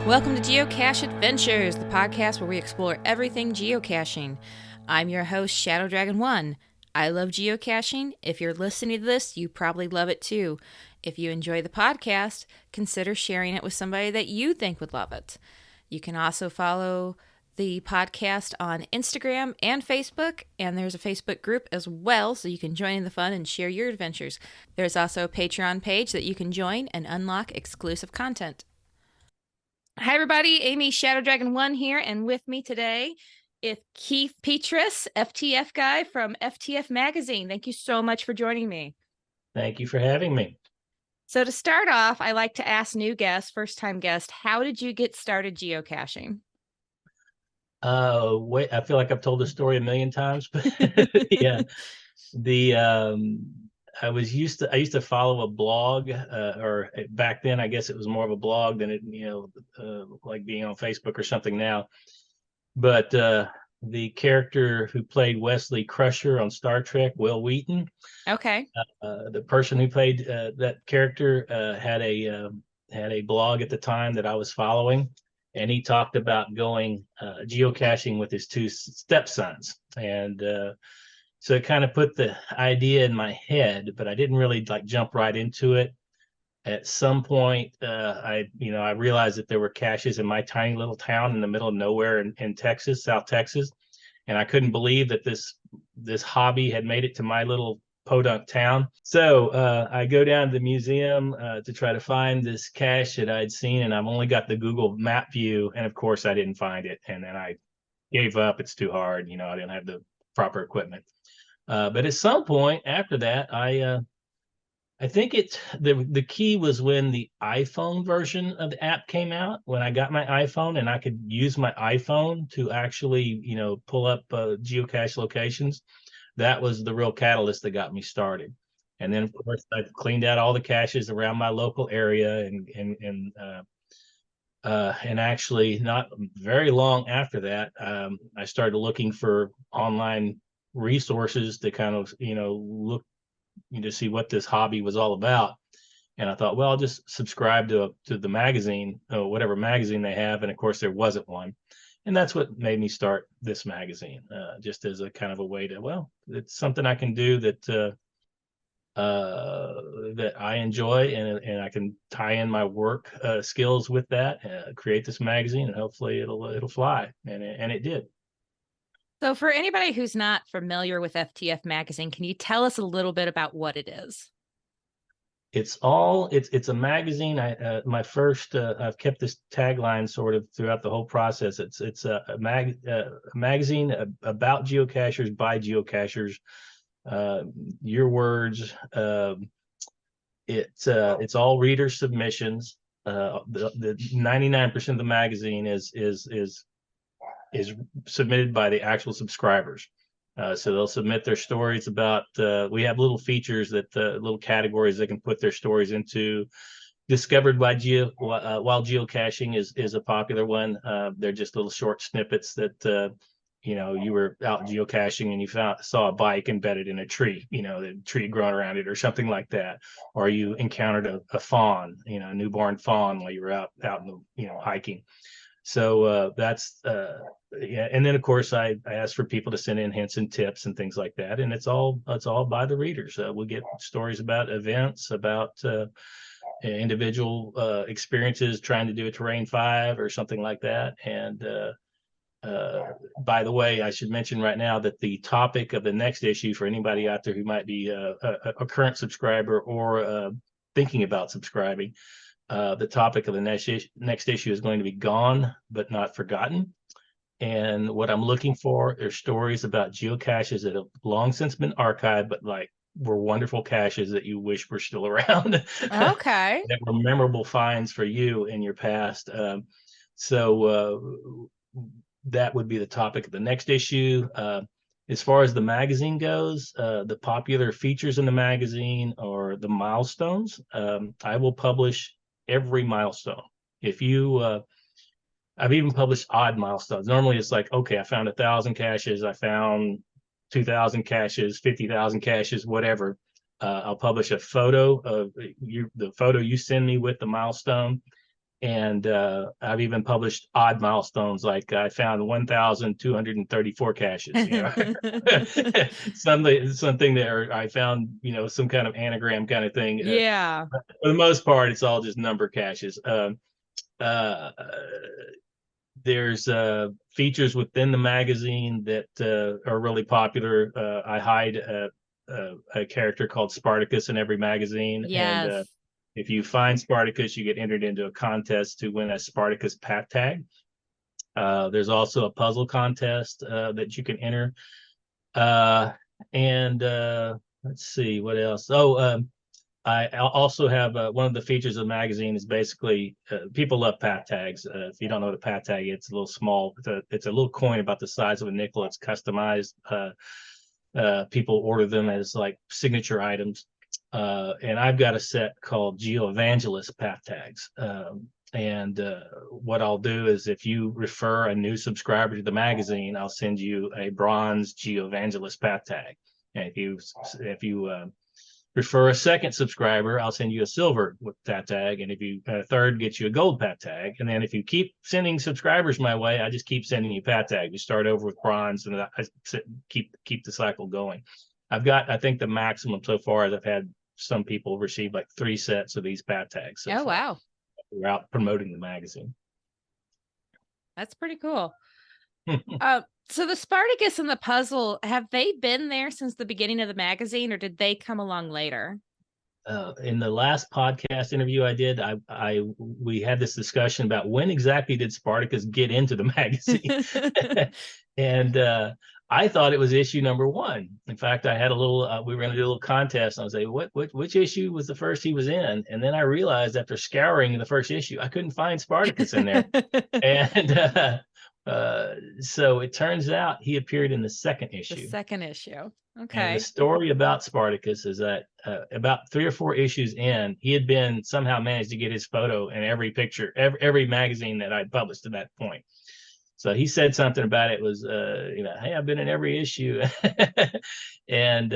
Welcome to Geocache Adventures, the podcast where we explore everything geocaching. I'm your host, Shadow Dragon 1. I love geocaching. If you're listening to this, you probably love it too. If you enjoy the podcast, consider sharing it with somebody that you think would love it. You can also follow the podcast on Instagram and Facebook, and there's a Facebook group as well, so you can join in the fun and share your adventures. There's also a Patreon page that you can join and unlock exclusive content. Hi, everybody. Amy Shadow Dragon 1 here, and with me today is Keith Petrus, FTFguy from FTF Magazine. Thank you so much for joining me. Thank you for having me. So to start off, I like to ask new guests, first-time guest, how did you get started geocaching? Wait, I feel like I've told this story a million times, but yeah, I used to follow a blog, or back then I guess it was more of a blog than it, like being on Facebook or something now. But the character who played Wesley Crusher on Star Trek, Will Wheaton, Okay. the person who played that character had a blog at the time that I was following, and he talked about going geocaching with his two stepsons, and so it kind of put the idea in my head, but I didn't really like jump right into it. At some point, I realized that there were caches in my tiny little town in the middle of nowhere in Texas, South Texas, and I couldn't believe that this hobby had made it to my little podunk town. So I go down to the museum to try to find this cache that I'd seen, and I've only got the Google map view, and of course I didn't find it, and then I gave up. It's too hard, I didn't have the proper equipment. But at some point after that, I think the key was when the iPhone version of the app came out, when I got my iPhone and I could use my iPhone to actually, pull up geocache locations. That was the real catalyst that got me started. And then of course I cleaned out all the caches around my local area, and actually not very long after that, I started looking for online resources to kind of, look to see what this hobby was all about. And I thought, well, I'll just subscribe to the magazine, whatever magazine they have. And of course, there wasn't one. And that's what made me start this magazine, just as a kind of a way to, well, it's something I can do that I enjoy, and I can tie in my work skills with that, create this magazine, and hopefully it'll fly. And it did. So for anybody who's not familiar with FTF Magazine, can you tell us a little bit about what it is? It's a magazine. I've kept this tagline sort of throughout the whole process. It's a magazine about geocachers by geocachers. Your words. It's all reader submissions. The 99% of the magazine is submitted by the actual subscribers. So they'll submit their stories about, we have little features little categories they can put their stories into. Discovered by while geocaching is a popular one. They're just little short snippets that, you were out geocaching and you saw a bike embedded in a tree, the tree growing around it or something like that. Or you encountered a fawn, a newborn fawn while you were out in the, hiking. So that's yeah. And then of course I ask for people to send in hints and tips and things like that, and it's all by the readers. We'll get stories about events, about individual experiences trying to do a terrain 5 or something like that. And by the way, I should mention right now that the topic of the next issue, for anybody out there who might be a current subscriber or thinking about subscribing, the topic of the next issue is going to be Gone But Not Forgotten. And what I'm looking for are stories about geocaches that have long since been archived, but like were wonderful caches that you wish were still around. Okay. That were memorable finds for you in your past. So that would be the topic of the next issue. As far as the magazine goes, the popular features in the magazine are the milestones. I will publish every milestone. If you I've even published odd milestones. Normally it's like, okay, I found 1,000 caches, I found 2,000 caches, 50,000 caches, whatever. I'll publish a photo of the photo you send me with the milestone, And I've even published odd milestones, like I found 1,234 caches, something that, or I found, some kind of anagram kind of thing. Yeah. For the most part, it's all just number caches. Uh, there's features within the magazine that are really popular. I hide a character called Spartacus in every magazine, and Yes. if you find Spartacus, you get entered into a contest to win a Spartacus pat tag. There's also a puzzle contest that you can enter. And let's see what else. I also have one of the features of the magazine is basically people love pat tags. If you don't know what a pat tag is, it's a little small. It's a little coin about the size of a nickel. It's customized. People order them as like signature items. And I've got a set called Geoevangelist pat tags. And what I'll do is, if you refer a new subscriber to the magazine, I'll send you a bronze Geoevangelist pat tag. And if you refer a second subscriber, I'll send you a silver with pat tag. And if you third, get you a gold pat tag. And then if you keep sending subscribers my way, I just keep sending you pat tags. You start over with bronze, and I keep the cycle going. I think the maximum so far is I've had some people receive like 3 sets of these pat tags. Oh, wow. We're out promoting the magazine. That's pretty cool. So the Spartacus and the puzzle, have they been there since the beginning of the magazine, or did they come along later? In the last podcast interview I did, we had this discussion about when exactly did Spartacus get into the magazine, and I thought it was issue number 1. In fact, I had a little. We were going to do a little contest. And I was like, which issue was the first he was in? And then I realized after scouring the first issue, I couldn't find Spartacus in there, and so it turns out he appeared in the second issue. The second issue. Okay. And the story about Spartacus is that about 3 or 4 issues in, he had been somehow managed to get his photo in every picture, every magazine that I published to that point. So he said something about it was, hey, I've been in every issue. And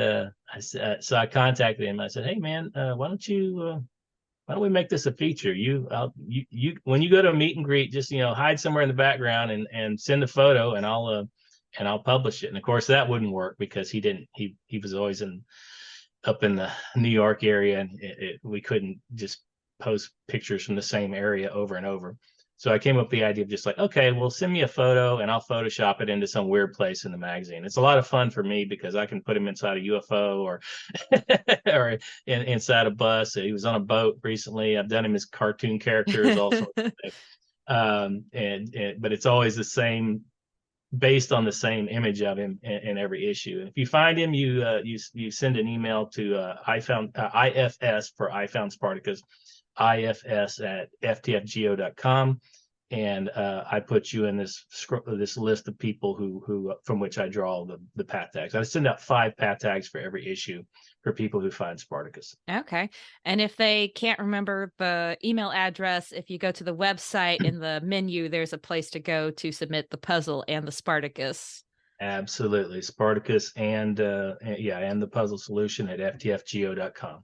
so I contacted him. I said, hey, man, why don't we make this a feature? You when you go to a meet and greet, just hide somewhere in the background and send a photo, and I'll publish it. And of course that wouldn't work because he was always up in the New York area, and we couldn't just post pictures from the same area over and over. So I came up with the idea of just like, okay, well, send me a photo and I'll Photoshop it into some weird place in the magazine. It's a lot of fun for me because I can put him inside a UFO or or inside a bus. He was on a boat recently. I've done him as cartoon characters also. But it's always the same, based on the same image of him in every issue. And if you find him, you send an email to IFS for I Found Spartacus, IFS at FTFgeo.com, and I put you in this list of people who from which I draw the pat tags. I send out 5 pat tags for every issue for people who find Spartacus. Okay. And if they can't remember the email address, if you go to the website, in the menu, there's a place to go to submit the puzzle and the Spartacus. Absolutely. Spartacus and the puzzle solution at FTFgeo.com.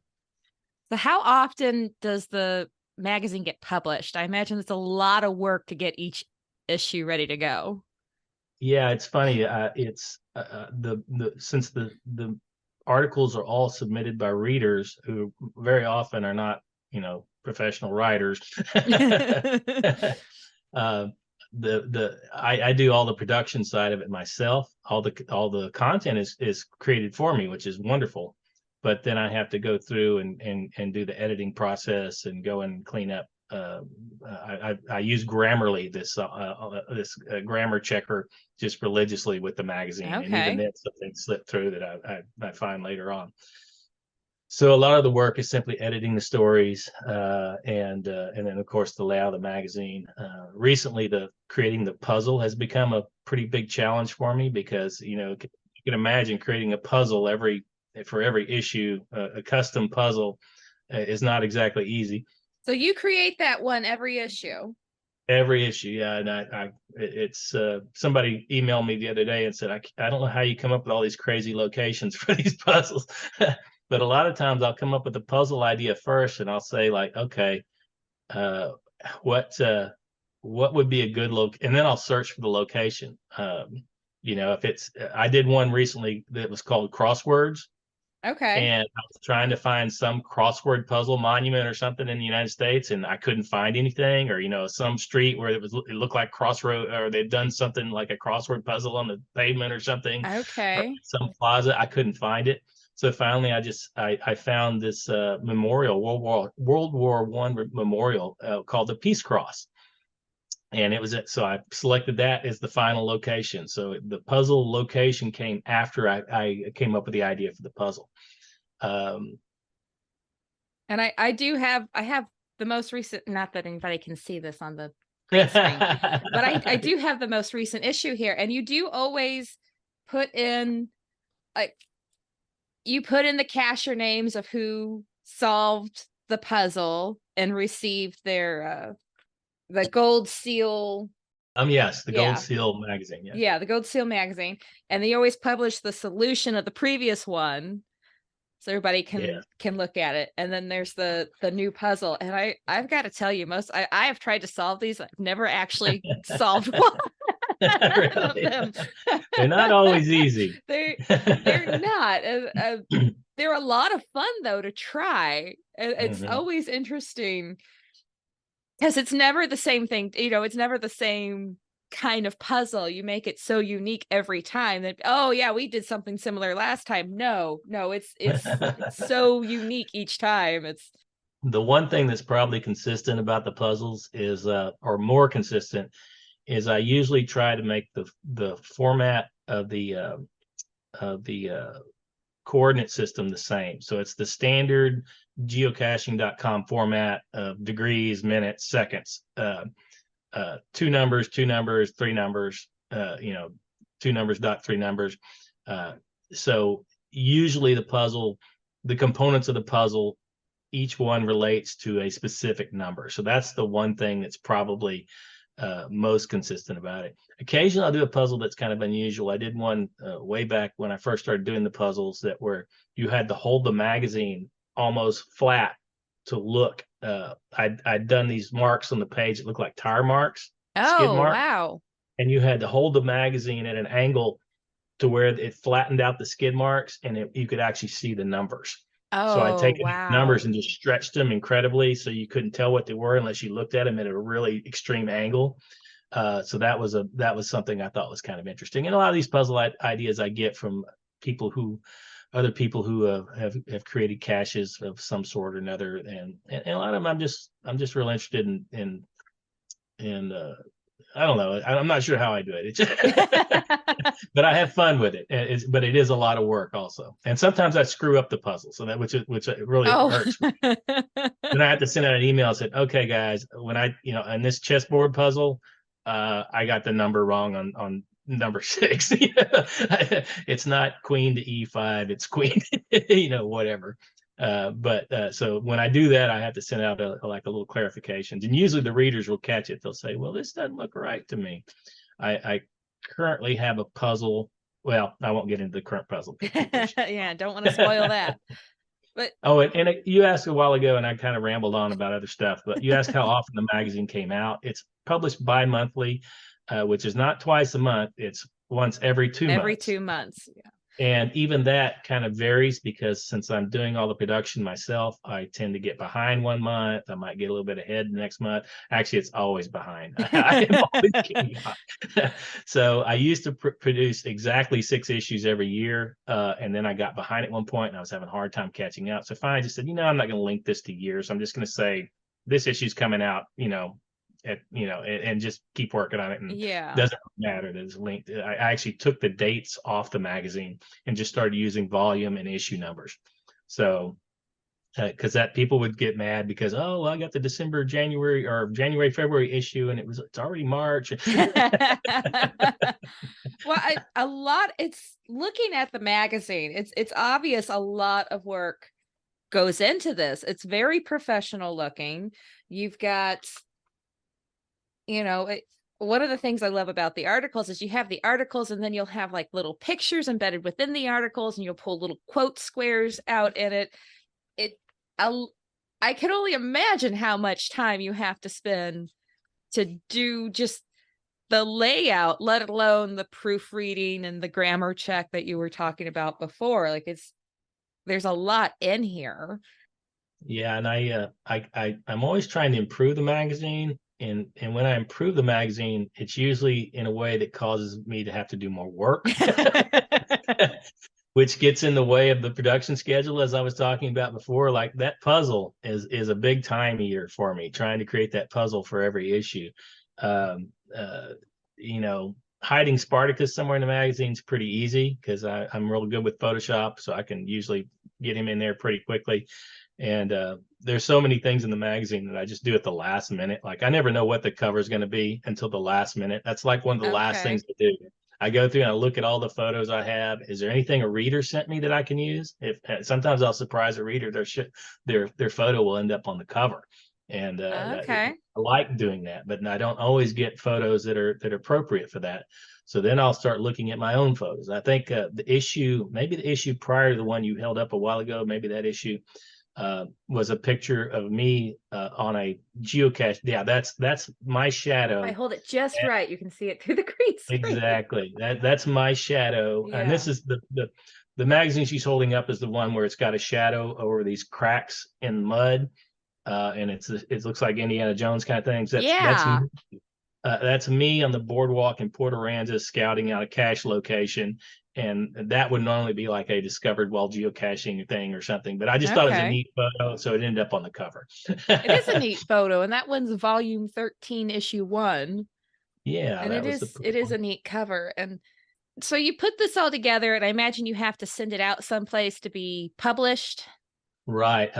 So how often does the magazine get published? I imagine it's a lot of work to get each issue ready to go. Yeah, it's funny. It's since the articles are all submitted by readers who very often are not, professional writers. I do all the production side of it myself. All the content is created for me, which is wonderful. But then I have to go through and do the editing process and go and clean up. I use Grammarly, this grammar checker, just religiously with the magazine. Okay. And even then something slipped through that I find later on. So a lot of the work is simply editing the stories, and then of course the layout of the magazine. Recently, creating the puzzle has become a pretty big challenge for me because you can imagine creating a puzzle for every issue. A custom puzzle is not exactly easy. So you create that one every issue. Every issue, yeah. And it's somebody emailed me the other day and said, I don't know how you come up with all these crazy locations for these puzzles. But a lot of times I'll come up with a puzzle idea first, and I'll say like, okay, what would be a good and then I'll search for the location. If I did one recently that was called Crosswords. Okay. And I was trying to find some crossword puzzle monument or something in the United States, and I couldn't find anything, or some street where it looked like crossroad, or they'd done something like a crossword puzzle on the pavement or something, or Okay. some plaza. I couldn't find it. So finally, I found this memorial, World War I memorial called the Peace Cross. And so I selected that as the final location. So the puzzle location came after I came up with the idea for the puzzle. And I have the most recent, not that anybody can see this on the green screen, but I do have the most recent issue here. And you do always put in, like, you put in the cacher names of who solved the puzzle and received their the gold seal. Yes, the Gold Yeah. Seal magazine. Yeah. Yeah, the Gold Seal magazine. And they always publish the solution of the previous one, so everybody can look at it. And then there's the new puzzle. And I've got to tell you, I have tried to solve these. I've never actually solved one of them. They're not always easy. They're not. They're a lot of fun though to try. It's always interesting because it's never the same thing. It's never the same kind of puzzle. You make it so unique every time that, oh yeah, we did something similar last time. No, it's so unique each time. It's the one thing that's probably consistent about the puzzles is or more consistent is I usually try to make the format of the coordinate system the same. So it's the standard geocaching.com format of degrees, minutes, seconds, 2 numbers, 3 numbers, 2 numbers, dot 3 numbers. So usually the components of the puzzle, each one relates to a specific number. So that's the one thing that's probably most consistent about it. Occasionally I'll do a puzzle that's kind of unusual. I did one way back when I first started doing the puzzles that where you had to hold the magazine almost flat to look. I'd done these marks on the page that looked like tire marks, skid marks. Wow. And you had to hold the magazine at an angle to where it flattened out the skid marks, and you could actually see the numbers. So I'd taken numbers and just stretched them incredibly so you couldn't tell what they were unless you looked at them at a really extreme angle. So that was something I thought was kind of interesting. And a lot of these puzzle ideas I get from other people who have created caches of some sort or another, and a lot of them I'm just real interested in I don't know. I'm not sure how I do it. But I have fun with it. But it is a lot of work also. And sometimes I screw up the puzzle. So that which really hurts me. Then I have to send out an email and say, okay, guys, when in this chessboard puzzle, I got the number wrong on number 6. It's not queen to E5, it's queen, whatever. So when I do that, I have to send out a little clarifications, and usually the readers will catch it. They'll say, well, this doesn't look right to me. I currently have a puzzle. Well, I won't get into the current puzzle. Yeah, don't want to spoil that. But and you asked a while ago, and I kind of rambled on about other stuff, but you asked how often the magazine came out. It's published bi-monthly, which is not twice a month. It's once every 2 months. Every 2 months, yeah. And even that kind of varies because since I'm doing all the production myself, I tend to get behind 1 month. I might get a little bit ahead the next month. Actually, it's always behind. I am always getting behind. So I used to produce exactly 6 issues every year. And then I got behind at one point and I was having a hard time catching up. So finally I just said, I'm not going to link this to years. I'm just going to say this issue's coming out, and just keep working on it. And doesn't matter that it's linked. I actually took the dates off the magazine and just started using volume and issue numbers. So because that people would get mad because, I got the January, February issue and it's already March. Well, it's looking at the magazine. It's obvious a lot of work goes into this. It's very professional looking. You've got, one of the things I love about the articles is you have the articles and then you'll have like little pictures embedded within the articles and you'll pull little quote squares out in it. I I can only imagine how much time you have to spend to do just the layout, let alone the proofreading and the grammar check that you were talking about before. Like there's a lot in here. Yeah, and I'm always trying to improve the magazine, and when I improve the magazine, it's usually in a way that causes me to have to do more work, which gets in the way of the production schedule, as I was talking about before. Like that puzzle is a big time eater for me, trying to create that puzzle for every issue. Um, uh, you know, hiding Spartacus somewhere in the magazine is pretty easy because I'm real good with Photoshop, so I can usually get him in there pretty quickly. And there's so many things in the magazine that I just do at the last minute. Like I never know what the cover is going to be until the last minute. That's like one of the last Okay. things I do. I go through and I look at all the photos I have. Is there anything a reader sent me that I can use? If sometimes I'll surprise a reader, their photo will end up on the cover, and Okay. I like doing that. But I don't always get photos that are appropriate for that. So then I'll start looking at my own photos. I think maybe the issue prior to the one you held up a while ago, maybe that issue was a picture of me on a geocache. Yeah, that's my If I shadow. hold it just right, you can see it through the green screen. Exactly. That's my shadow. And Yeah. this is the magazine she's holding up is the one where it's got a shadow over these cracks in mud. And it looks like Indiana Jones kind of things. Yeah. That's me on the boardwalk in Port Aransas scouting out a cache location. And that would normally be like a discovered while geocaching thing or something. But I just thought it was a Okay. neat photo, so it ended up on the cover. It is a neat photo, and that one's volume 13, issue 1. Yeah, And that was the it first is one. a neat cover. And so you put this all together, and I imagine you have to send it out someplace to be published. Right.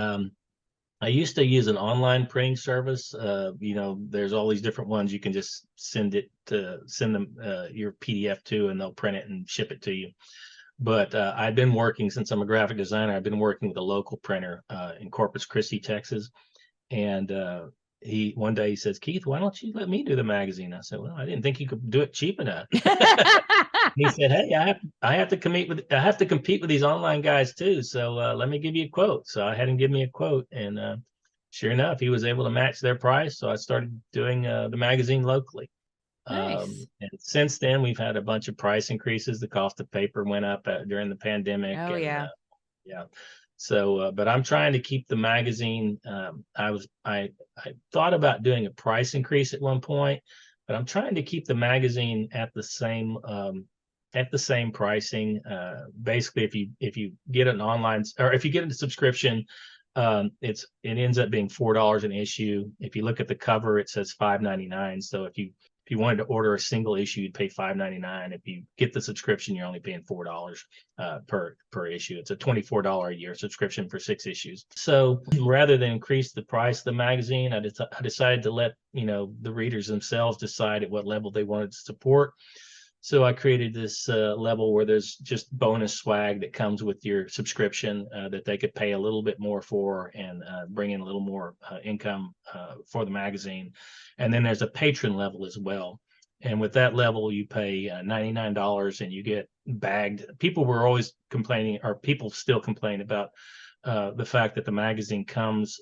I used to use an online printing service. There's all these different ones you can just send them your PDF to, and they'll print it and ship it to you. But I've been working since I'm a graphic designer. I've been working with a local printer in Corpus Christi, Texas, and one day he says, "Keith, why don't you let me do the magazine?" I said, "Well, I didn't think you could do it cheap enough." He said, "Hey, I have to compete with these online guys too. So let me give you a quote." So I had him give me a quote, and sure enough, he was able to match their price. So I started doing the magazine locally. Nice. And since then, we've had a bunch of price increases. The cost of paper went up during the pandemic, Oh, and yeah. yeah. So, but I'm trying to keep the magazine. I thought about doing a price increase at one point, but I'm trying to keep the magazine at the same pricing. Basically, if you get an online or if you get a subscription, it ends up being $4 an issue. If you look at the cover, it says $5.99. So if you wanted to order a single issue, you'd pay $5.99. If you get the subscription, you're only paying $4 per issue. It's a $24 a year subscription for 6 issues. So rather than increase the price of the magazine, I decided to let the readers themselves decide at what level they wanted to support. So I created this level where there's just bonus swag that comes with your subscription that they could pay a little bit more for and bring in a little more income for the magazine. And then there's a patron level as well. And with that level, you pay $99 and you get bagged. People were always complaining, or people still complain about the fact that the magazine comes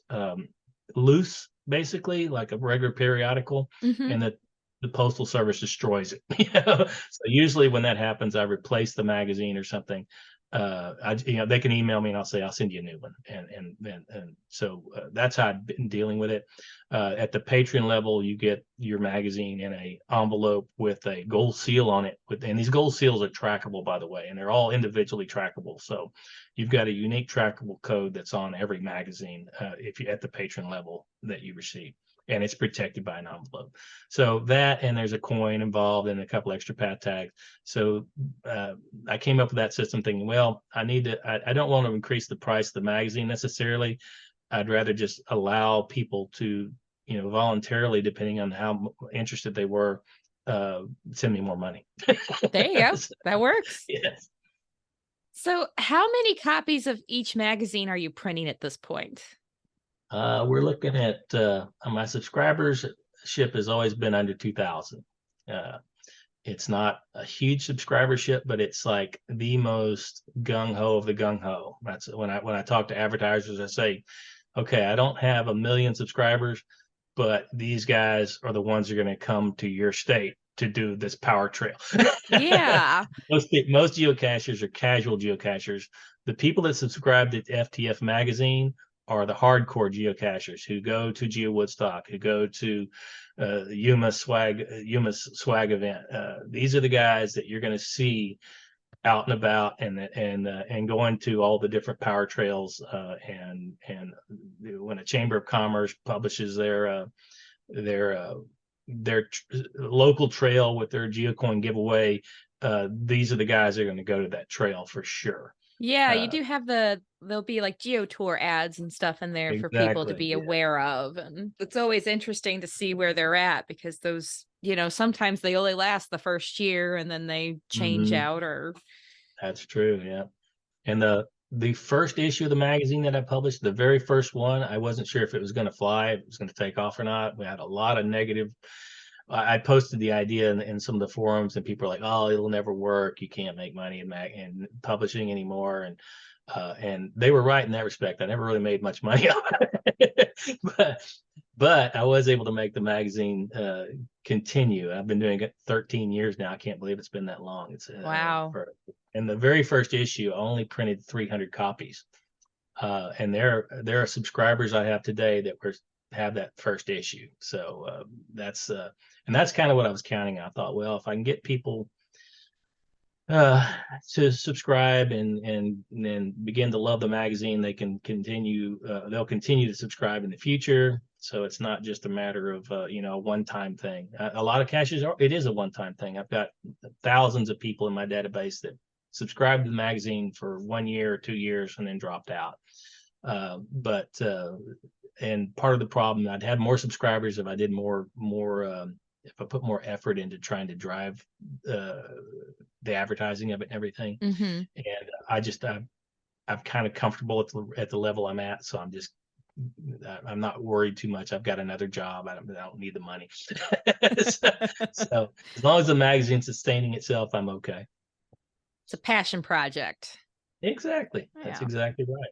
loose, basically, like a regular periodical, Mm-hmm. and that the postal service destroys it. So usually when that happens, I replace the magazine or something. They can email me and I'll say I'll send you a new one, and so that's how I've been dealing with it. At the Patreon level, you get your magazine in a envelope with a gold seal on it. And these gold seals are trackable, by the way, and they're all individually trackable. So you've got a unique trackable code that's on every magazine if you at the Patreon level that you receive, and it's protected by an envelope. So that, and there's a coin involved and a couple extra pad tags. So I came up with that system thinking, well, I don't want to increase the price of the magazine necessarily. I'd rather just allow people to, voluntarily, depending on how interested they were, send me more money. There you go. So, That works. yes. So, how many copies of each magazine are you printing at this point? We're looking at my subscribership has always been under 2,000. It's not a huge subscribership, but it's like the most gung ho of the gung ho. That's when I talk to advertisers, I say okay, I don't have 1 million subscribers, but these guys are the ones who are going to come to your state to do this power trail. Yeah. Most geocachers are casual geocachers. The people that subscribe to FTF Magazine are the hardcore geocachers who go to Geo Woodstock, who go to Yuma's swag event. These are the guys that you're going to see out and about and going to all the different power trails. And when a Chamber of Commerce publishes their local trail with their geocoin giveaway, these are the guys that are going to go to that trail for sure. Yeah, you Uh, do have there'll be like geo tour ads and stuff in there for people to exactly. be Yeah. aware of. And it's always interesting to see where they're at because those, sometimes they only last the first year and then they change Mhm. out or That's true. Yeah. And the first issue of the magazine that I published, the very first one, I wasn't sure if it was going to fly, if it was going to take off or not. We had a lot of negative. I posted the idea in some of the forums, and people are like, "Oh, it'll never work. You can't make money in publishing anymore." And they were right in that respect. I never really made much money on it, but I was able to make the magazine continue. I've been doing it 13 years now. I can't believe it's been that long. It's wow. in the very first issue, I only printed 300 copies. And there are subscribers I have today that have that first issue. So and that's kind of what I was counting on. I thought, well, if I can get people uh to subscribe and then begin to love the magazine, they can continue they'll continue to subscribe in the future. So it's not just a matter of a one-time thing. A lot of caches it is a one-time thing. I've got thousands of people in my database that subscribed to the magazine for 1 year or 2 years and then dropped out. But and part of the problem, I'd have more subscribers if I did more if I put more effort into trying to drive uh, the advertising of it and everything. Mhm. And I'm kind of comfortable at the level I'm at, so I'm not worried too much. I've got another job. I don't need the money. so, so as long as the magazine's sustaining itself, I'm okay. It's a passion project. Exactly. That's Yeah. exactly right.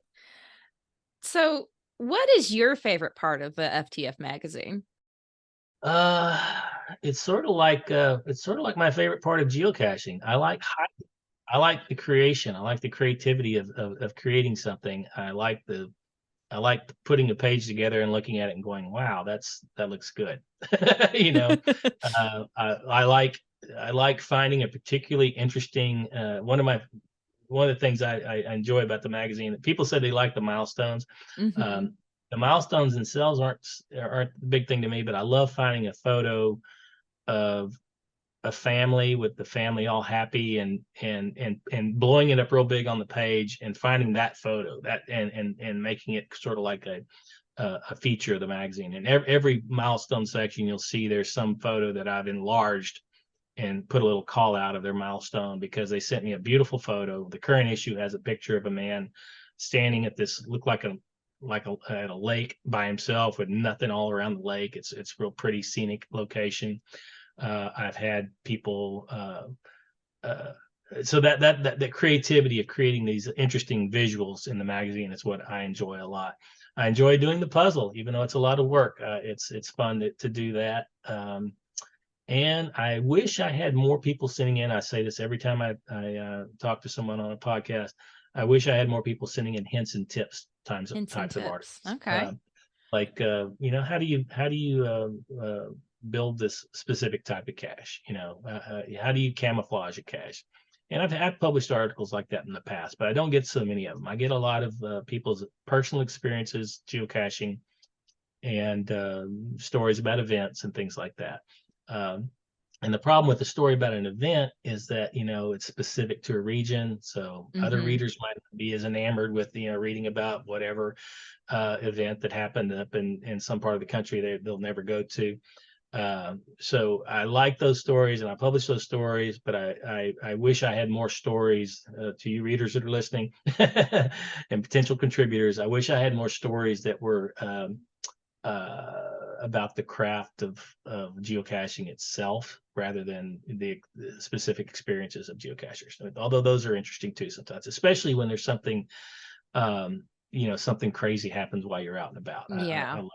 So, what is your favorite part of the FTF magazine? Uh, it's sort of like my favorite part of geocaching. I like the creation. I like the creativity of creating something. I like putting a page together and looking at it and going, wow, that looks good. you know, I like finding a particularly interesting one of the things I enjoy about the magazine. People said they like the milestones. Mhm. Um, the milestones themselves aren't the big thing to me, but I love finding a photo of a family with the family all happy and blowing it up real big on the page and finding that photo that and making it sort of like a feature of the magazine. And every milestone section you'll see there's some photo that I've enlarged and put a little call out of their milestone because they sent me a beautiful photo. The current issue has a picture of a man standing at this look like at a lake by himself with nothing all around the lake. It's real pretty scenic location. I've had people uh, so that creativity of creating these interesting visuals in the magazine is what I enjoy a lot. I enjoy doing the puzzle, even though it's a lot of work. It's fun to do that. And I wish I had more people sending in. I say this every time I talk to someone on a podcast. I wish I had more people sending in hints and tips Hints and types of tips. articles. Okay. Like how do you build this specific type of cache? How do you camouflage a cache? And I've published articles like that in the past, but I don't get so many of them. I get a lot of people's personal experiences geocaching and stories about events and things like that. Um, and the problem with the story about an event is that, it's specific to a region. So other Mhm. readers might not be as enamored with, reading about whatever event that happened up in some part of the country they'll never go to. So I like those stories and I publish those stories, but I wish I had more stories to you readers that are listening and potential contributors. I wish I had more stories that were about the craft of geocaching itself rather than the specific experiences of geocachers. Although those are interesting too sometimes, especially when there's something something crazy happens while you're out and about. Yeah. I love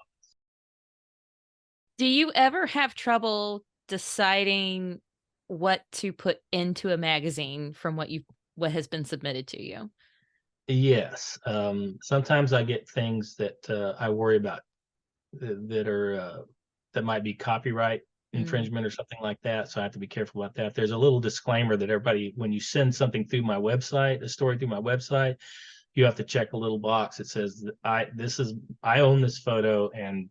Do you ever have trouble deciding what to put into a magazine from what has been submitted to you? it. Yes. Sometimes I get things that I worry about that are that might be copyright Mm, infringement or something like that. So I have to be careful about that. There's a little disclaimer that everybody, when you send something through my website, a story through my website, you have to check a little box that says that I own this photo and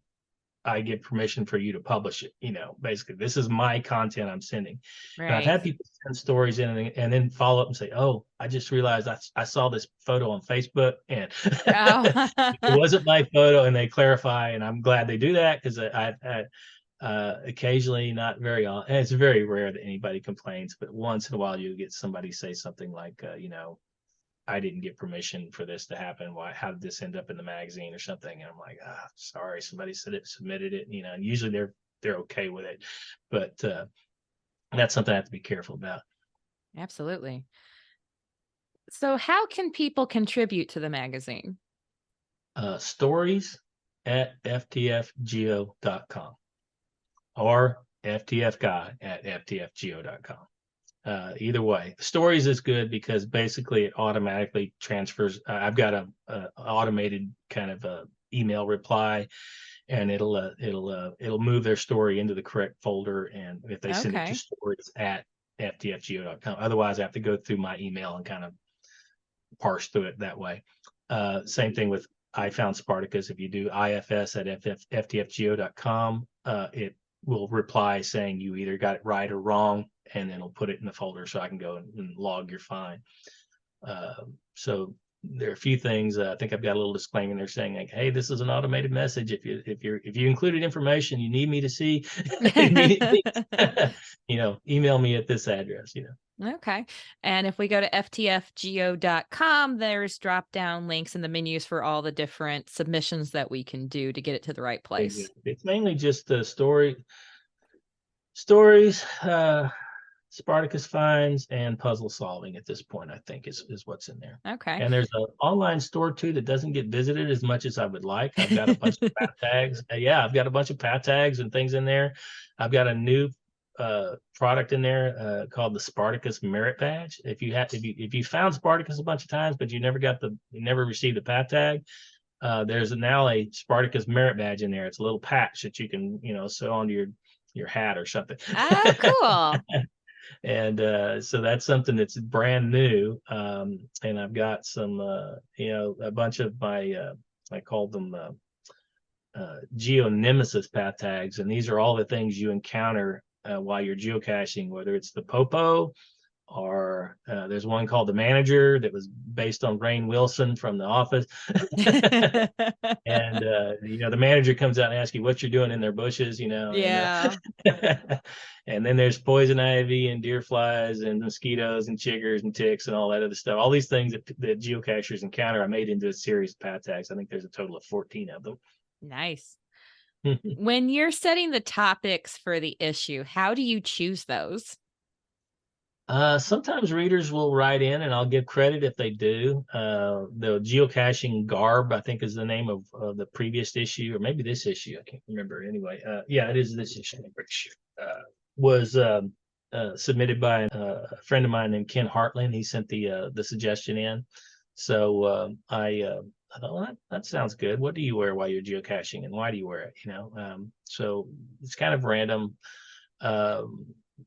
I give permission for you to publish it. Basically, this is my content I'm sending. And I've right. had people send stories in and then follow up and say, "Oh, I just realized I saw this photo on Facebook and Oh. it wasn't my photo." And they clarify, and I'm glad they do that because I occasionally, not very often, and it's very rare that anybody complains, but once in a while you get somebody say something like, I didn't get permission for this to happen. How did this end up in the magazine or something? And I'm like, sorry, somebody submitted it, and usually they're okay with it. But that's something I have to be careful about. Absolutely. So how can people contribute to the magazine? Stories at FTFgeo.com or FTFguy at FTFgeo.com. Either way, stories is good because basically it automatically transfers. I've got a automated kind of email reply, and it'll move their story into the correct folder. And if they send it to Okay. stories at ftfgeo.com, otherwise I have to go through my email and kind of parse through it that way. Same thing with I found Spartacus. If you do ifs at ftfgeo.com, it will reply saying you either got it right or wrong, and then it'll put it in the folder so I can go and log your find. So there are a few things. I think I've got a little disclaimer there saying like, "Hey, this is an automated message. If you included information you need me to see immediately, email me at this address." Okay. And if we go to ftfgeo.com, there's drop down links in the menus for all the different submissions that we can do to get it to the right place. Exactly. It's mainly just stories, Spartacus finds, and puzzle solving at this point, I think is what's in there. Okay. And there's an online store too that doesn't get visited as much as I would like. I've got a bunch of path tags. Yeah, I've got a bunch of path tags and things in there. I've got a new product in there called the Spartacus Merit Badge. If you found Spartacus a bunch of times, but you never received the path tag, there's now a Spartacus Merit Badge in there. It's a little patch that you can, sew onto your hat or something. Oh, cool. And so that's something that's brand new. And I've got some, a bunch of my, I called them geo nemesis path tags. And these are all the things you encounter while you're geocaching, whether it's the popo or there's one called the manager that was based on Rainn Wilson from The Office. And the manager comes out and asks you what you're doing in their bushes, Yeah. and then there's poison ivy and deer flies and mosquitoes and chiggers and ticks and all that other stuff. All these things that geocachers encounter, I made into a series of path tags. I think there's a total of 14 of them. Nice. When you're setting the topics for the issue, how do you choose those? Sometimes readers will write in and I'll give credit if they do. The geocaching garb, I think, is the name of the previous issue, or maybe this issue. I can't remember. Anyway, yeah, it is this issue. I'm pretty sure. Was submitted by a friend of mine named Ken Hartland. He sent the suggestion in. So I thought, well, that sounds good. What do you wear while you're geocaching, and why do you wear it? So it's kind of random.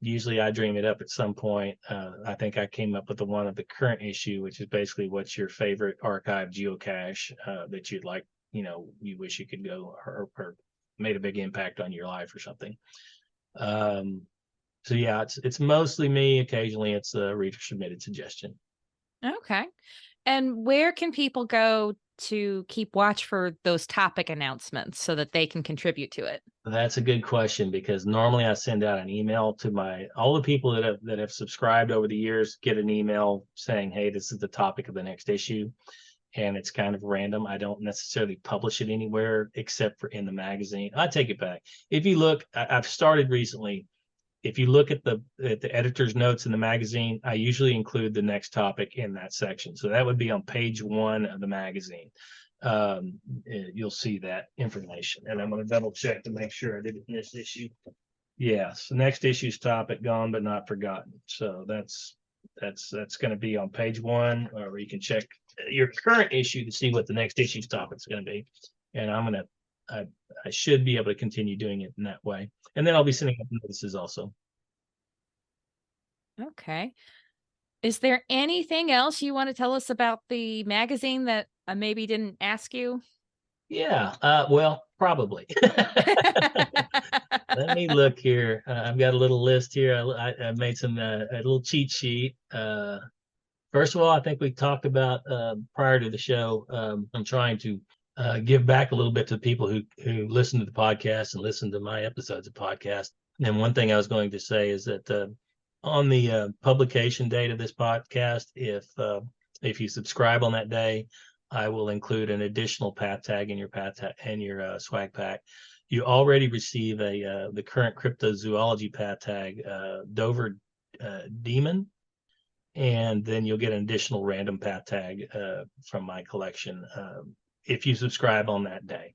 Usually I dream it up at some point. I think I came up with the one of the current issue, which is basically what's your favorite archive geocache that you'd like, you wish you could go or made a big impact on your life or something. So yeah, it's mostly me. Occasionally it's a reader submitted suggestion. Okay. And where can people go to keep watch for those topic announcements so that they can contribute to it? That's a good question because normally I send out an email to all the people that have subscribed over the years, get an email saying, "Hey, this is the topic of the next issue." And it's kind of random. I don't necessarily publish it anywhere except for in the magazine. I take it back. If you look, I've started recently. If you look at the editor's notes in the magazine, I usually include the next topic in that section. So that would be on page 1 of the magazine. you'll see that information. And I'm going to double check to make sure I didn't miss issue. Yes, the next issue's topic, gone but not forgotten. So that's going to be on page 1, or you can check your current issue to see what the next issue's topic is going to be. And I should be able to continue doing it in that way. And then I'll be sending up notices also. Okay. Is there anything else you want to tell us about the magazine that I maybe didn't ask you? Yeah, well, probably. Let me look here. I've got a little list here. I made some a little cheat sheet. First of all, I think we talked about prior to the show. I'm trying to give back a little bit to people who listen to the podcast and listen to my episodes of podcast. And one thing I was going to say is that on the publication date of this podcast, if you subscribe on that day, I will include an additional path tag in your swag pack. You already receive the current cryptozoology path tag, Dover Demon, and then you'll get an additional random path tag from my collection if you subscribe on that day.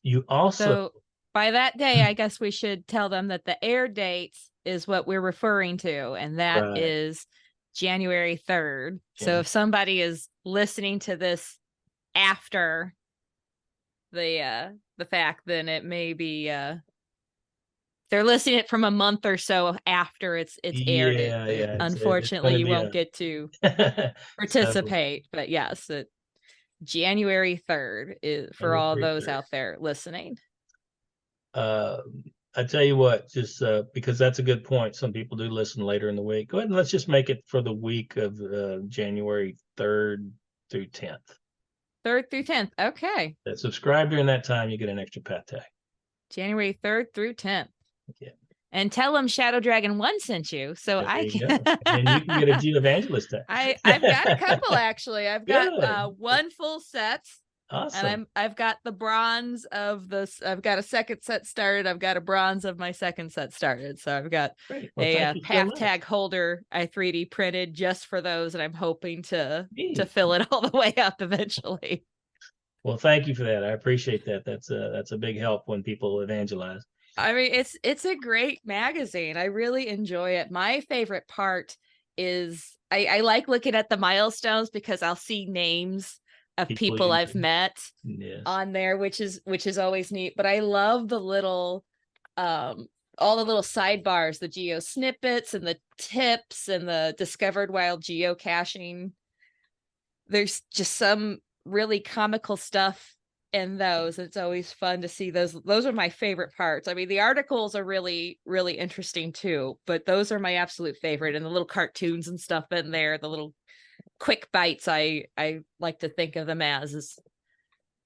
You also, so by that day, I guess we should tell them that the air date is what we're referring to, and that right, is January 3rd. So if somebody is listening to this after the fact, then it may be they're listening it from a month or so after it's aired. Yeah. Unfortunately, you won't get to participate. But yes, January 3rd is for all those out there listening. I tell you what, just because that's a good point. Some people do listen later in the week. Go ahead and let's just make it for the week of January 3rd through 10th. 3rd through 10th. Okay. Subscribe during that time, you get an extra path tag. January 3rd through 10th. Yeah. And tell them Shadow Dragon 1 sent you, so I can. And you can get a Geoevangelist tag. I've got a couple actually. I've got one full set. Awesome. And I've got the bronze of this. I've got a second set started. I've got a bronze of my second set started. So I've got a path tag holder I 3D printed just for those, and I'm hoping to fill it all the way up eventually. Well, thank you for that. I appreciate that. That's a big help when people evangelize. I mean, it's a great magazine. I really enjoy it. My favorite part is I like looking at the milestones because I'll see names of people I've met on there, which is always neat. But I love the little all the little sidebars, the geo snippets and the tips and the discovered while geocaching. There's just some really comical stuff in those. It's always fun to see those. Those are my favorite parts. I mean, the articles are really, really interesting too, but those are my absolute favorite. And the little cartoons and stuff in there, the little quick bites, I like to think of them as.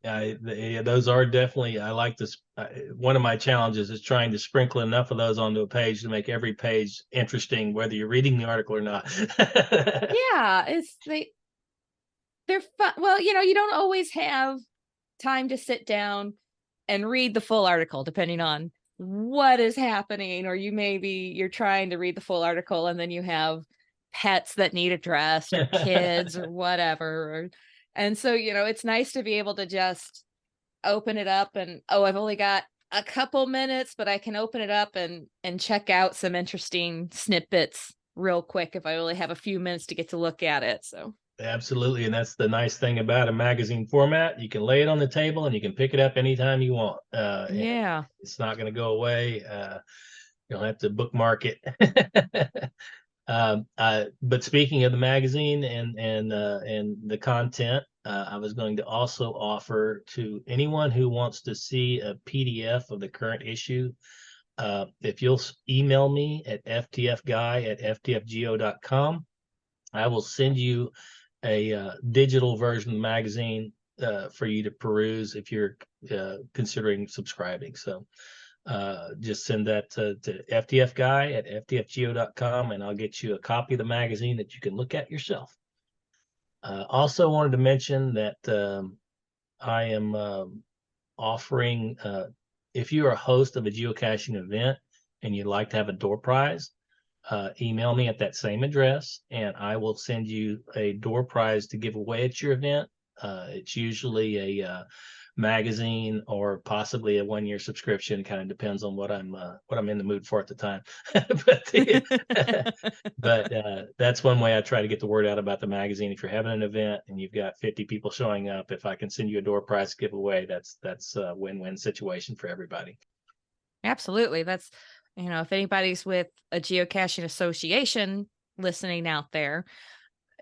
Those are definitely, I like this. One of my challenges is trying to sprinkle enough of those onto a page to make every page interesting, whether you're reading the article or not. Yeah, they're fun. Well, you don't always have time to sit down and read the full article, depending on what is happening, or you're trying to read the full article and then you have pets that need addressed or kids or whatever. And so, it's nice to be able to just open it up and, I've only got a couple minutes, but I can open it up and check out some interesting snippets real quick if I only have a few minutes to get to look at it. So absolutely. And that's the nice thing about a magazine format. You can lay it on the table and you can pick it up anytime you want. Yeah. It's not going to go away. You don't have to bookmark it. But speaking of the magazine and the content, I was going to also offer to anyone who wants to see a PDF of the current issue, if you'll email me at FTFguy@FTFgeo.com, I will send you a digital version of the magazine for you to peruse if you're considering subscribing. So just send that to FTFguy@FTFgeo.com and I'll get you a copy of the magazine that you can look at yourself. Also wanted to mention that I am offering, if you're a host of a geocaching event and you'd like to have a door prize, email me at that same address, and I will send you a door prize to give away at your event. It's usually a magazine or possibly a 1-year subscription. Kind of depends on what I'm in the mood for at the time. but that's one way I try to get the word out about the magazine. If you're having an event and you've got 50 people showing up, if I can send you a door prize giveaway, that's a win-win situation for everybody. Absolutely. That's, if anybody's with a geocaching association listening out there,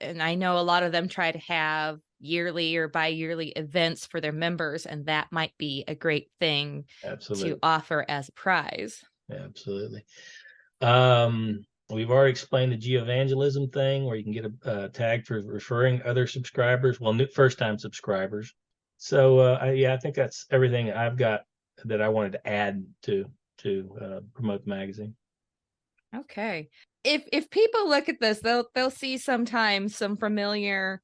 and I know a lot of them try to have yearly or bi-yearly events for their members, and that might be a great thing to offer as a prize. Absolutely. We've already explained the geoevangelism thing, where you can get a tag for referring other subscribers, new first-time subscribers. So I think that's everything I've got that I wanted to add to promote the magazine. Okay. If people look at this, they'll see sometimes some familiar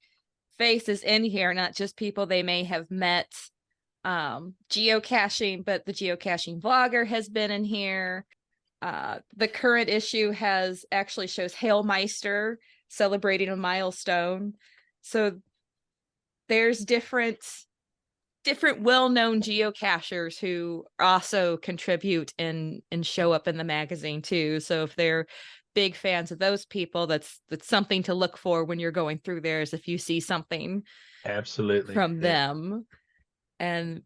faces in here, not just people they may have met geocaching, but the geocaching vlogger has been in here. The current issue actually shows Hailmeister celebrating a milestone. So there's different well-known geocachers who also contribute and show up in the magazine too. So if they're big fans of those people, that's something to look for when you're going through theirs, if you see something absolutely from them. And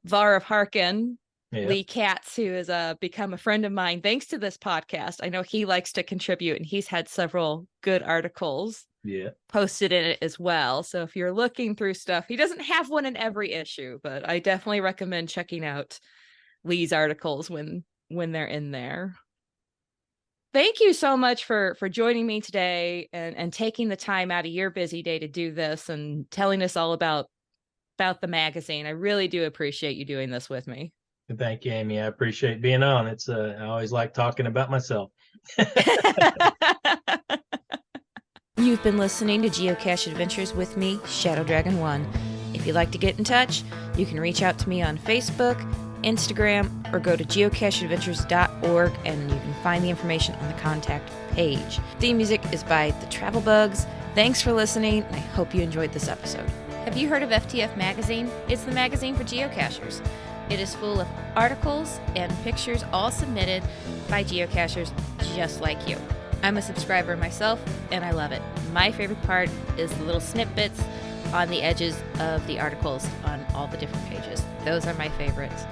Var of Harkin, Lee Katz, who has become a friend of mine thanks to this podcast. I know he likes to contribute, and he's had several good articles posted in it as well. So if you're looking through stuff, he doesn't have one in every issue, but I definitely recommend checking out Lee's articles when they're in there. Thank you so much for joining me today and taking the time out of your busy day to do this and telling us all about the magazine. I really do appreciate you doing this with me. Thank you, Amy. I appreciate being on. It's I always like talking about myself. You've been listening to Geocache Adventures with me, Shadow Dragon 1. If you'd like to get in touch, you can reach out to me on Facebook, Instagram, or go to geocacheadventures.org, and you can find the information on the contact page. Theme music is by The Travel Bugs. Thanks for listening, and I hope you enjoyed this episode. Have you heard of FTF Magazine? It's the magazine for geocachers. It is full of articles and pictures, all submitted by geocachers just like you. I'm a subscriber myself, and I love it. My favorite part is the little snippets on the edges of the articles on all the different pages. Those are my favorites.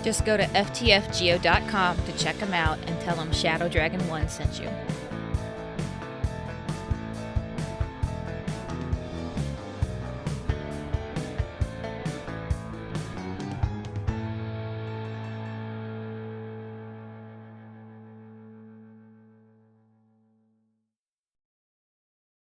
Just go to ftfgeo.com to check them out and tell them Shadow Dragon 1 sent you.